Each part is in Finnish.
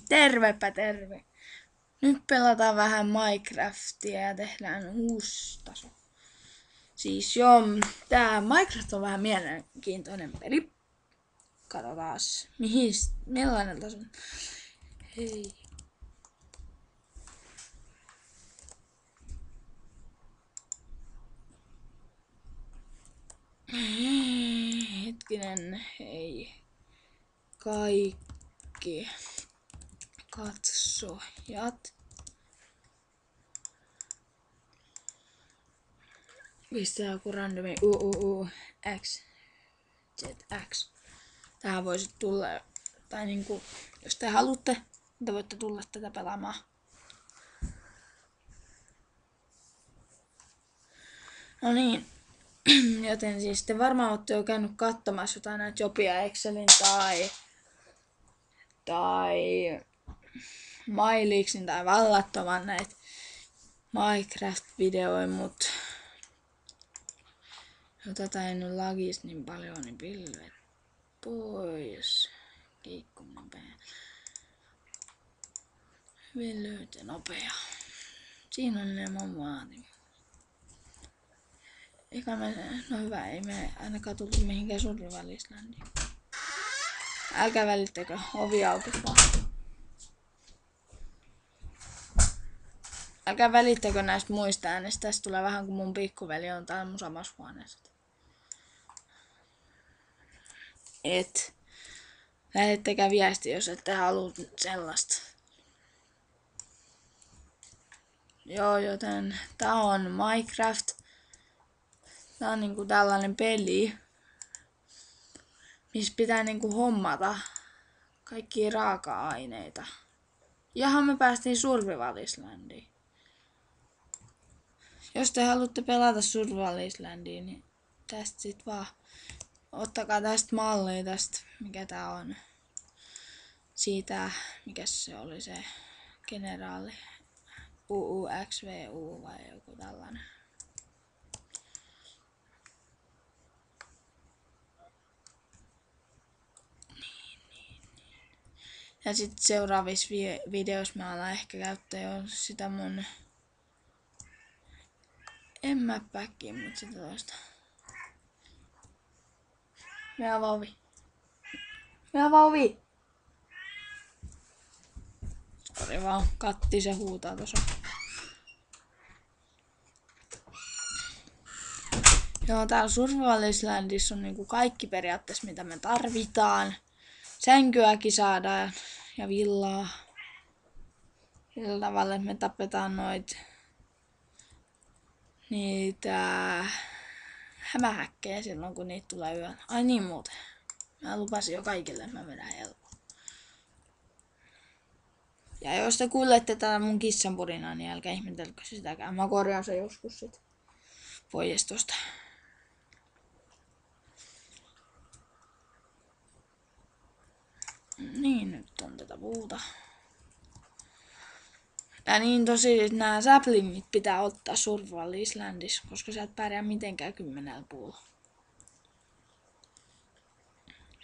Tervepä terve! Nyt pelataan vähän Minecraftia ja tehdään uusi taso. Siis joo, tää Minecraft on vähän mielenkiintoinen peli. Katsotaas, millainen taso. Hei. Hetkinen, hei. Kaikki katsojat. Pistää joku randomi X, ZX. Tähän voisi tulla, tai niinku, jos te haluatte, te voitte tulla tätä pelaamaan. No niin, joten siis te varmaan olette jo käynyt katsomassa jotain näitä Jobia Excelin tai MyLeaksin tai vallattoman näitä Minecraft-videoja, mut tätä ei nyt lagis niin paljon, niin pilvet pois. Kiikku nopea. Hyvin lyhyt ja nopea. Siinä on ne mun vaatimus. Eikä no hyvä, ei me ainakaan tultu mihinkään Survival Islandiin. Älkää välittäkö, ovi auki vaan. Älkää välittäkö näistä muista äänestä, tästä tulee vähän kuin mun pikkuveli on täällä mun samassa huoneessa. Lähettäkää viesti, jos ette halua sellaista. Joo, joten tää on Minecraft. Tää on niinku tällainen peli, missä pitää niinku hommata kaikkia raaka-aineita. Jaha, me päästiin Survival Islandiin. Jos te haluatte pelata Survival Islandia, niin tästä sit vaan ottakaa tästä mallia tästä, mikä tää on. Siitä, mikä se oli se generaali. UUXVU vai joku tällainen. Ja sitten seuraavissa videoissa mä alan ehkä käyttää jo sitä mun emmäpäkkiä, mut sitä toista. Me avaa ovi. Sori vaan, katti se huutaa tossa. Joo, täällä Survival Islandissa on niinku kaikki periaatteessa mitä me tarvitaan. Sänkyäkin saadaan ja villaa. Sillä tavalla, että me tapetaan niitä hämähäkkejä silloin, kun niitä tulee yöllä. Ai niin muuten. Mä lupasin jo kaikille, että mä vedän helpoa. Ja jos te kuulette tätä mun kissan purinaa, niin älkää ihmetelkö sitäkään. Mä korjaan sen joskus sit pois tosta. Niin, nyt on tätä puuta. Ja niin tosi nämä saplingit pitää ottaa Survival Islandissa, koska sä et pärjää mitenkään 10 puulla.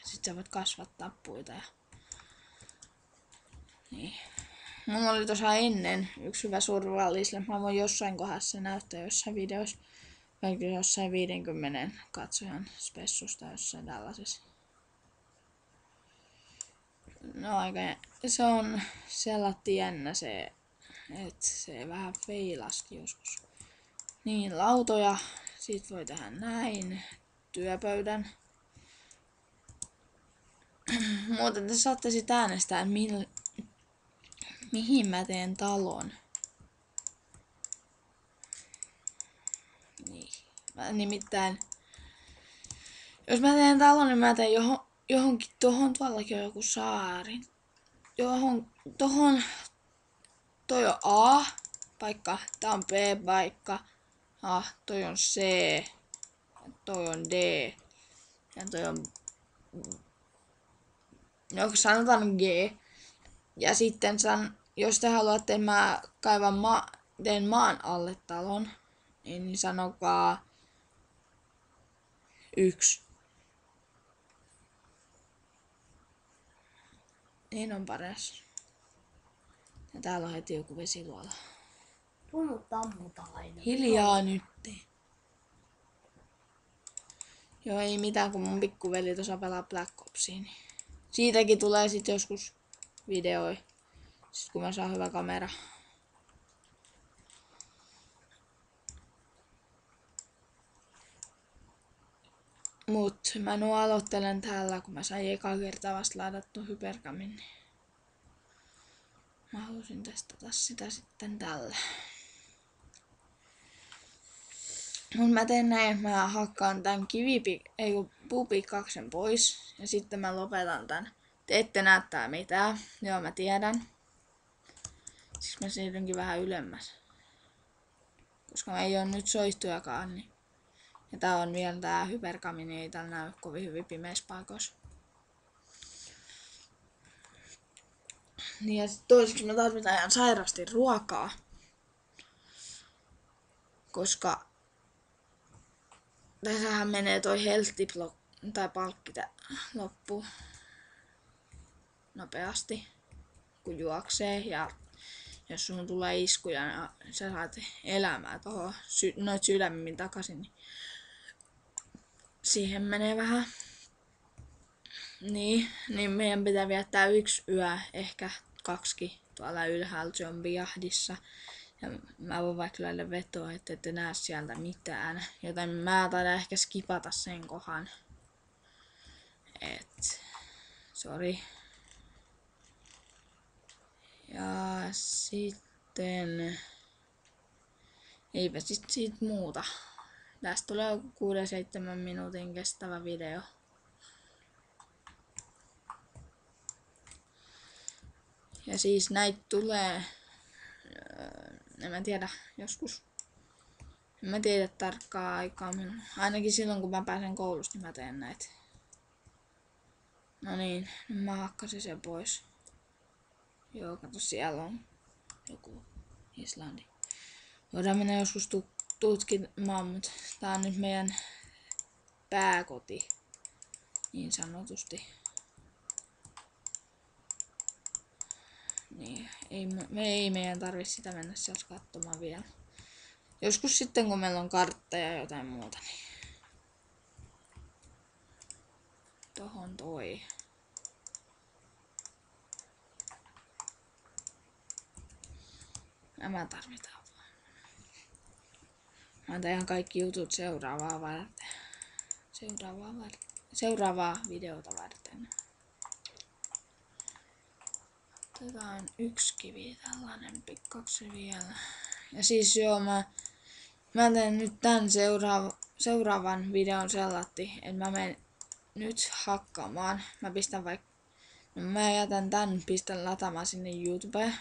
Sit sä voit kasvattaa puita ja... Niin. Mulla oli tuossa ennen yksi hyvä Survival Island. Mä voin jossain kohdassa näyttää jossain videossa. Vaikka jossain 50 katsojan spessusta jossain tällaisessa. No aika... Se on sellainen jännä se... Et se vähän feilaski joskus. Niin, lautoja. Sit voi tehdä näin. Työpöydän. Muuten te saatte sit äänestää, mihin mä teen talon. Niin. Mä nimittäin... Jos mä teen talon, niin mä teen johonkin tohon. Tuollakin on joku saari. Tohon... Toi on A-paikka, tää on B-paikka, toi on C, toi on D, ja toi on, no sanotaan G. Ja sitten jos te haluatte, että mä teen maan alle talon, niin sanokaa 1. Niin on paras. Ja täällä on heti joku vesiluola. Tuo mut tammutaan aina. Hiljaa nyt. Joo, ei mitään, kun mun pikkuveli tuossa pelaa Black Opsia. Niin siitäkin tulee sit joskus videoi. Sit kun mä saan hyvä kamera. Mut mä nyt aloittelen täällä, kun mä sain eka kertaa vasta ladattu Hypercamin. Niin mä halusin testata sitä sitten tällä. Mut mä teen näin, että mä hakkaan tän puupikaksen pois. Ja sitten mä lopetan tän. Te ette näe tää mitään. Joo, mä tiedän. Siis mä siirrynkin vähän ylemmäs. Koska mä ei oo nyt soihtujakaan, niin. Ja tää on vielä tää Hypercami, niin ei täällä näy kovin hyvin pimeissä paikoissa. Niin ja sit toiseksi mä tarvitaan ihan sairasti ruokaa. Koska tässähän menee toi tai palkki loppu nopeasti, kun juoksee. Ja jos sun tulee iskuja ja sä saat elämää tohon noit sydämin takaisin, niin siihen menee vähän. Niin meidän pitää viettää 1 yö, ehkä 2 tuolla ylhäällä zombijahdissa. Ja mä voin vaikka löydä vetoa, että ette näe sieltä mitään. Joten mä taidan ehkä skipata sen kohan. Sori. Ja sitten. Eipä sit siitä muuta. Tästä tulee joku 6-7 minuutin kestävä video. Ja siis näitä tulee. En mä tiedä, joskus. En mä tiedä tarkkaa aikaa. Ainakin silloin kun mä pääsen koulusta, niin mä teen näitä. No niin, nyt mä hakkasin sen pois. Joo, kato siellä on joku Islandi. Voidaan mennä joskus tutkimaan, mutta tää on nyt meidän pääkoti. Niin sanotusti. Niin, ei meidän tarvi sitä mennä sieltä katsomaan vielä. Joskus sitten kun meillä on kartteja ja jotain muuta, niin tohon toi. Nämä tarvitaan vaan. Mä teen kaikki jutut seuraavaa videota varten. Otetaan 1 kivi, tällainen pikkaksi vielä. Ja siis joo, mä teen nyt tän seuraavan videon sellatti, että mä menen nyt hakkaamaan. Mä jätän tän, pistän lataamaan sinne YouTubeen.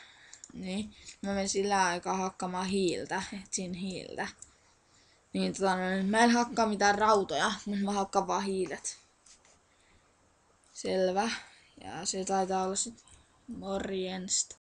Niin, mä menen sillä aikaa hakkaamaan hiiltä, etsin hiiltä. Niin mä en hakkaa mitään rautoja, mutta mä hakkaan vaan hiilet. Selvä. Ja se taitaa olla sit morjensta.